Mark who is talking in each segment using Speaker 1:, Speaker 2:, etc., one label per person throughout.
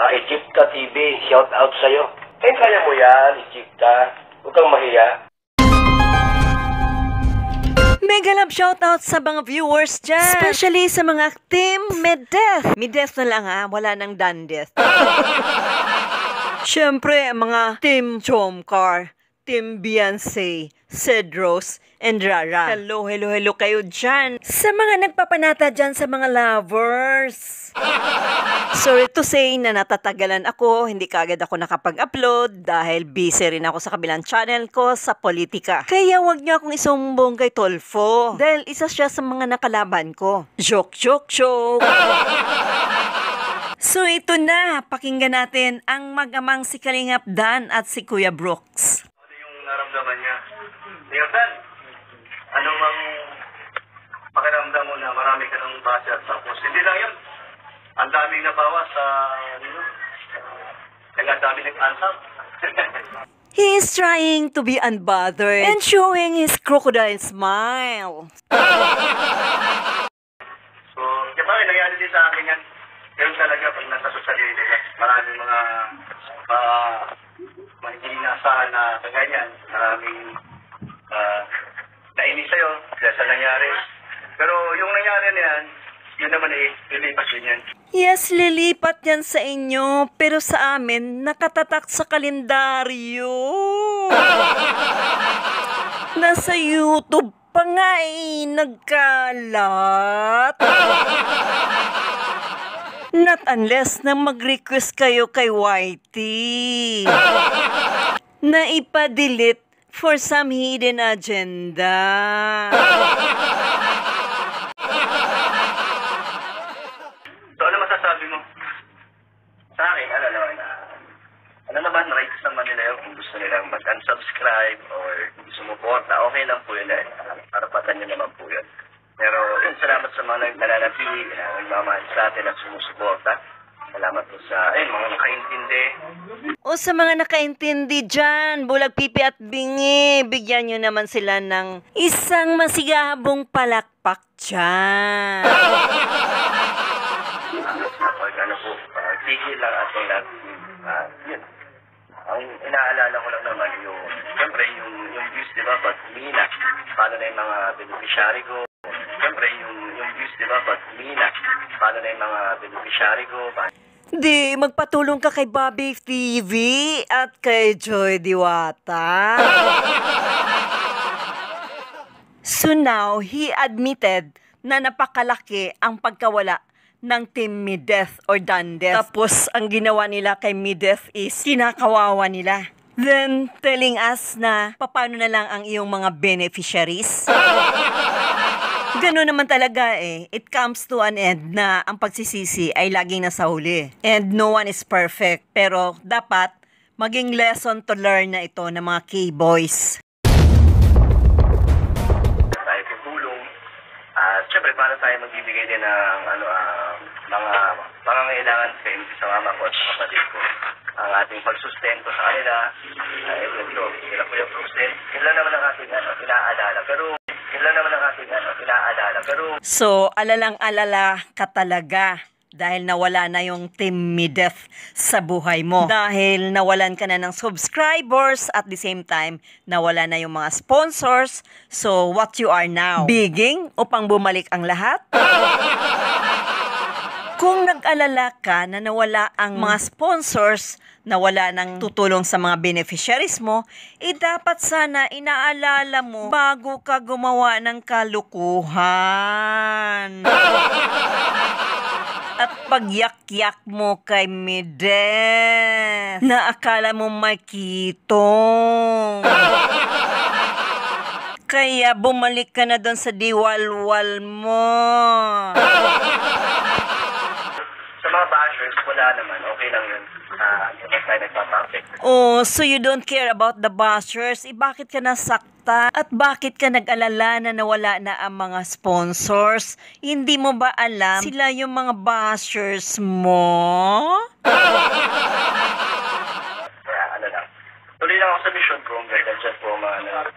Speaker 1: Ejipta TV, shout out sa'yo. Kaya mo yan, Ejipta. Huwag kang mahiya.
Speaker 2: Mega love shoutout sa mga viewers dyan. Especially sa mga team Medeth. Medeth na lang ha, wala nang Dandeth. Siyempre, mga team Chomcar, team Beyonce, Cedros, and Rara. Hello kayo dyan. Sa mga nagpapanata dyan sa mga lovers. Sorry to say na natatagalan ako, hindi kagad ako nakapag-upload dahil busy rin ako sa kabilang channel ko sa politika. Kaya wag niyo akong isumbong kay Tolfo dahil isa siya sa mga nakalaban ko. Joke. So ito na, pakinggan natin ang mag-amang si Kalingap Dan at si Kuya Brooks.
Speaker 1: Ano yung naramdaman niya? Dan, ano mang pakiramdam mo na marami ka ng basher tapos hindi lang yun. Ang daming nabawas sa ang daming nag-answer.
Speaker 2: He is trying to be unbothered and showing his crocodile smile.
Speaker 1: So, diba, nangyari din sa akin yan. Pero talaga, pag nasa social media, maraming mga hindi inaasahan na kaganyan. Maraming nainis sa'yo dahil sa nangyari. Pero yung nangyari na yan, yun naman lilipat din yan.
Speaker 2: Yes, lilipat yan sa inyo, pero sa amin, nakatatak sa kalendaryo. Nasa YouTube pa nga nagkalat. Not unless na mag-request kayo kay Whitey na ipa-delete for some hidden agenda.
Speaker 1: So, ano masasabi mo? Sa akin, ano naman, rights naman nila yun kung gusto nilang mag-unsubscribe or sumuporta, okay lang po yun karapatan nyo naman po yun. Pero, salamat sa mga nananatili, nagmamahal sa atin at sumusuporta. Salamat po sa, mga nakaintindi.
Speaker 2: O sa mga nakaintindi dyan, bulag pipi at bingi, bigyan nyo naman sila ng isang masigabong palakpak dyan.
Speaker 1: Tigil lang ating lahat. Yun. Ang inaalala ko lang naman yung, siyempre, yung views, di ba, pag humina, paano na yung mga beneficiary ko. Siyempre, yung views, di ba, pag humina, paano na yung mga beneficiary ko.
Speaker 2: Di, magpatulong ka kay Bobby TV at kay Joy Diwata. So now, he admitted na napakalaki ang pagkawala ng team Medeth or Dandeth. Tapos, ang ginawa nila kay Medeth is kinakawawa nila. Then, telling us na paano na lang ang iyong mga beneficiaries. Gano'n naman talaga It comes to an end na ang pagsisisi ay laging nasa huli. And no one is perfect. Pero dapat maging lesson to learn na ito ng mga K-boys.
Speaker 1: Tayo tutulong. Siyempre, para tayo magbibigay din ng mga pangangailangan sa mama ko at sa kapatid ko. Ang ating pagsustento sa kanila, ito, sila po yung process. Sila naman ang ating inaalala. Pero
Speaker 2: So, alalang-alala ka talaga dahil nawala na yung team Medeth sa buhay mo. Dahil nawalan ka na ng subscribers at the same time, nawala na yung mga sponsors. So, what you are now? Bigging upang bumalik ang lahat? Kung nag-alala ka na nawala ang mga sponsors, nawala ng tutulong sa mga beneficiaries mo, dapat sana inaalala mo bago ka gumawa ng kalukuhan. At pagyak-yak mo kay Medeth na akala mo may kitong. Kaya bumalik ka na doon sa diwalwal mo.
Speaker 1: sa mga bashers, wala naman. Okay lang yun. Hindi tayo nagpapakit.
Speaker 2: Oh, so you don't care about the bashers? Bakit ka nasakta? At bakit ka nag-alala na nawala na ang mga sponsors? Hindi mo ba alam sila yung mga bashers mo?
Speaker 1: Kaya lang. Tuloy lang ako sa mission ko. Dahil dyan po mga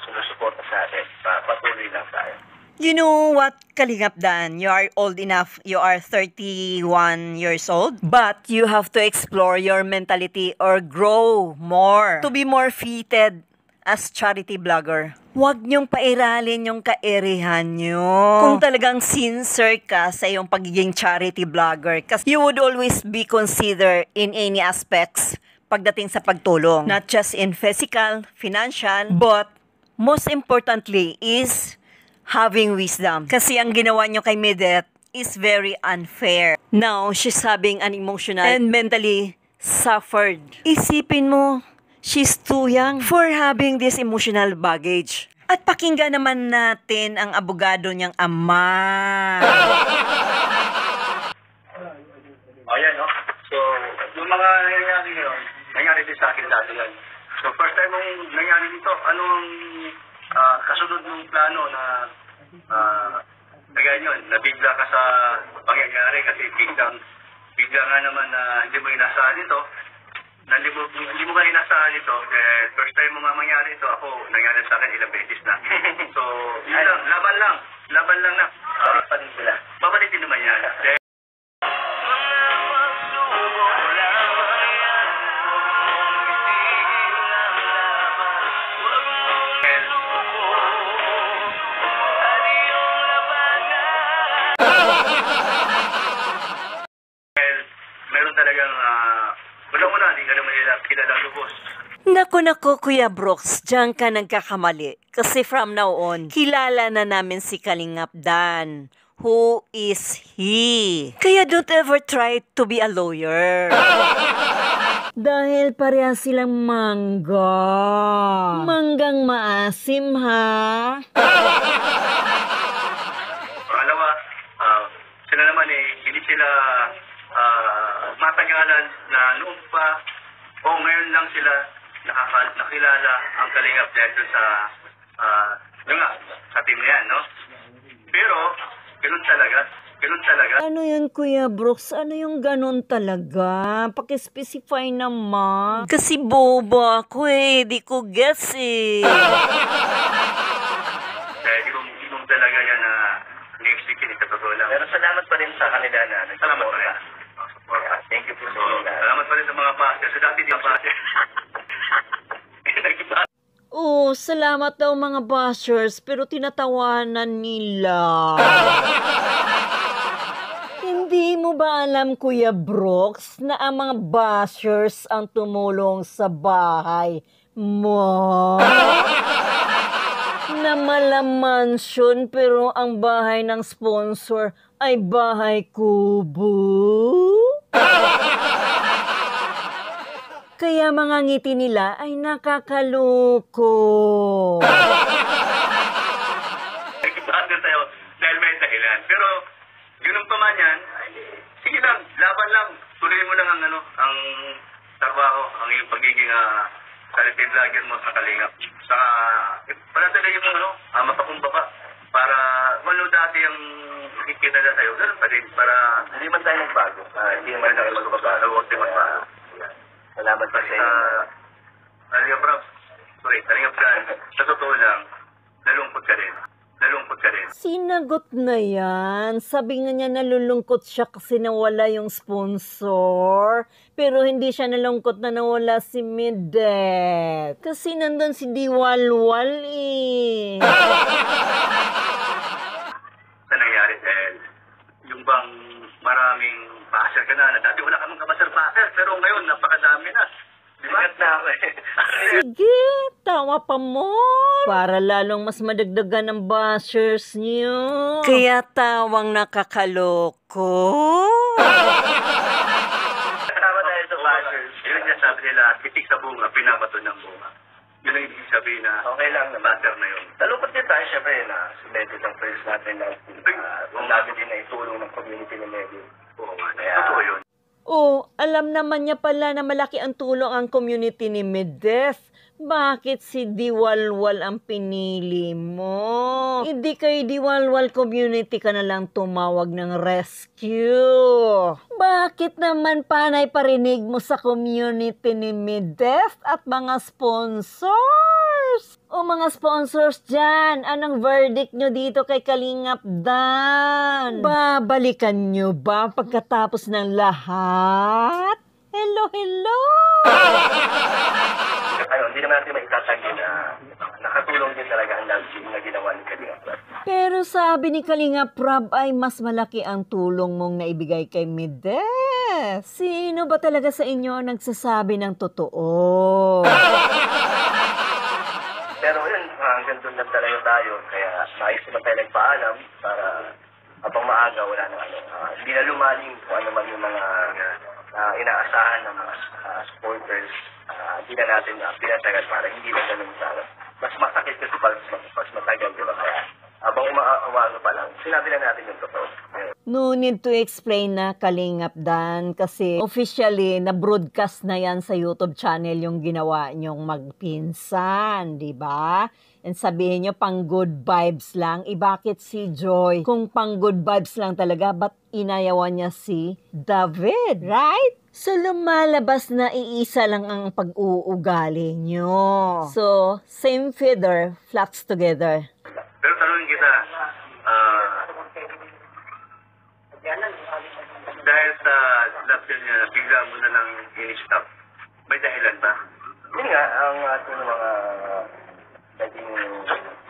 Speaker 1: sumusuporta sa atin. Patuloy lang tayo.
Speaker 2: You know what, Kalingap Dan? You are old enough. You are 31 years old. But you have to explore your mentality or grow more to be more fitted as charity vlogger. Huwag niyong pairalin yung kaerihan niyo. Kung talagang sincere ka sa iyong pagiging charity vlogger, kasi you would always be considered in any aspects pagdating sa pagtulong. Not just in physical, financial, but most importantly is having wisdom. Kasi ang ginawa nyo kay Mideth is very unfair. Now, she's having an emotional and mentally suffered. Isipin mo, she's too young for having this emotional baggage. At pakinggan naman natin ang abogado niyang ama.
Speaker 1: Ayan, no? So, yung mga nangyayari ngayon, nangyari din sa akin dati yan. So, first time mong nangyari dito, anong kasunod ng plano na kaya yun, nabigla ka sa pangyayari kasi bigla nga naman na hindi mo inasahan ito. Hindi mo ka inasahan ito, first time mo nga mangyari ito, ako, nangyari sa akin ilang beses na. So, yun lang, laban lang na. Babalik din naman yan. Meron talagang, wala, hindi ka naman nila kilalang lubos.
Speaker 2: Naku, Kuya Brooks, diyan ka nagkakamali. Kasi from now on, kilala na namin si Kalingap Dan. Who is he? Kaya don't ever try to be a lawyer. Dahil parehas silang mangga. Manggang maasim, ha?
Speaker 1: Pangalawa, sila naman hindi sila matangalan na noon pa o ngayon lang sila nakilala ang Kalingap dahil doon sa sa team na yan, no? Pero, ganun talaga.
Speaker 2: Ano yun, Kuya Brooks? Ano yung ganun talaga? Paki-specify naman. Kasi boba ako di ko guess
Speaker 1: Dahil hindi mo talaga yan na next week sa totoo lang. Pero salamat pa rin sa kanila na salamat pa rin. Thank you po so much. Salamat pa rin sa mga pastor. Sa dati di ang pastor.
Speaker 2: Oh, salamat daw mga bashers, pero tinatawanan nila. Hindi mo ba alam, Kuya Brooks, na ang mga bashers ang tumulong sa bahay mo? Na malamansyon, pero ang bahay ng sponsor ay bahay kubo? Kaya mga ngiti nila ay nakakaloko.
Speaker 1: Nagkipagod tayo dahil may dahilan. Pero, ganun pa man yan, sige lang, laban lang. Tuloy mo lang ang trabaho, ang iyong pagiging charity vlogger mo sa Kalingap. Panatuloy mo mapakumbaba para dati ang nakikita na tayo, ganun pa rin, para hindi man tayo magbago. Hindi man tayo magbago. Huwag tayo magbago. Salamat pa sa iyo. Kalingap Dan, sa totoo lang, nalungkot ka rin.
Speaker 2: Sinagot na yan. Sabi nga niya nalulungkot siya kasi nawala yung sponsor. Pero hindi siya nalungkot na nawala si Mideth. Kasi nandun si Diwalwal
Speaker 1: Sa nangyari, dahil yung bang maraming passer ka na dati wala kamang kapasser-passer, pero ngayon napakadami na. Diba? Na ako
Speaker 2: Sige, tawa pa mo. Para lalong mas madagdagan ang bashers niyo. Kaya tawang nakakaloko.
Speaker 1: Tama tayo sa bashers. Yun ang sabi nila, itik sa bunga, pinabato ng bunga. Yun ang ibig sabihin na okay lang na batter na yun. Talukot din tayo syempre na si Medit ang first natin na ang labi din na itulong ng community ni Medit. Oo nga, totoo yun.
Speaker 2: Oh, alam naman niya pala na malaki ang tulong ang community ni Mideth. Bakit si Diwalwal ang pinili mo? Hindi kay Diwalwal community ka na lang tumawag ng rescue. Bakit naman panay parinig mo sa community ni Mideth at mga sponsors? O mga sponsors dyan, anong verdict nyo dito kay Kalingap Dan? Babalikan nyo ba pagkatapos ng lahat? Hello, hello!
Speaker 1: Hindi naman natin maitatanggi na nakatulong din talaga ang love team na ginawa ni Kalingap.
Speaker 2: Pero sabi ni Kalingap Rob ay mas malaki ang tulong mong naibigay kay Mideth. Sino ba talaga sa inyo ang nagsasabi ng totoo?
Speaker 1: Pero yun, hanggang doon lang talaga tayo. Kaya maayos naman tayo nagpaalam para habang maaga wala na hindi na lumalim kung ano man yung mga inaasahan ng mga supporters. Hindi na natin pinatagal para hindi na ganun sana. Mas masakit kasi mas matagal, di ba? Kaya habang umaaga pa lang, sinabi na natin yung totoo.
Speaker 2: No need to explain na Kalingap Dan kasi officially na-broadcast na yan sa YouTube channel yung ginawa nyong magpinsan, di ba? And sabihin nyo pang good vibes lang, bakit si Joy? Kung pang good vibes lang talaga, ba't inayawan niya si David, right? So lumalabas na iisa lang ang pag-uugali nyo. So, same feather, flocks together.
Speaker 1: Pero tanongin kita, dahil sa love team niya, bigla mo na lang in-stop. May dahilan ba? Yun nga, ang ating mga naging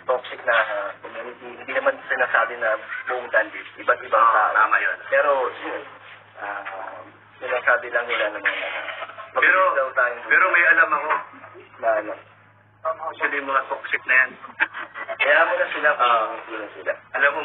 Speaker 1: toxic na community, hindi naman sinasabi na buong dandis, iba't ibang tao. Tama yun. Pero, yun, sinasabi lang nila naman pero may alam ako na ano. Actually, mga toxic na yan. Kaya mo na sila sila. Alam mo.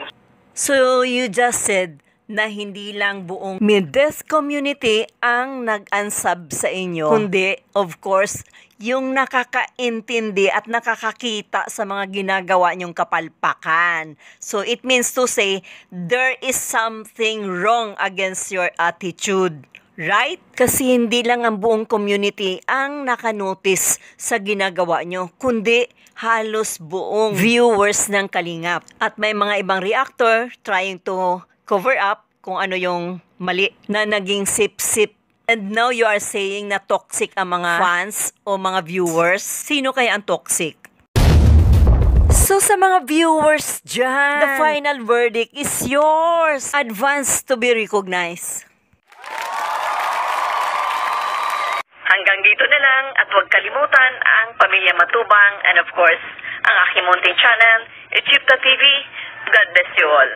Speaker 2: So, you just said na hindi lang buong Mideth community ang nag-unsub sa inyo, kundi, of course, yung nakakaintindi at nakakakita sa mga ginagawa nyong kapalpakan. So, it means to say, there is something wrong against your attitude. Right? Kasi hindi lang ang buong community ang nakanotice sa ginagawa nyo, kundi halos buong viewers ng Kalingap. At may mga ibang reactor trying to cover up kung ano yung mali na naging sip-sip. And now you are saying na toxic ang mga fans o mga viewers. Sino kaya ang toxic? So sa mga viewers dyan, the final verdict is yours. Advance to be recognized. Hanggang dito na lang at huwag kalimutan ang Pamilya Matubang and of course, ang aking munting channel, Egypta TV. God bless you all.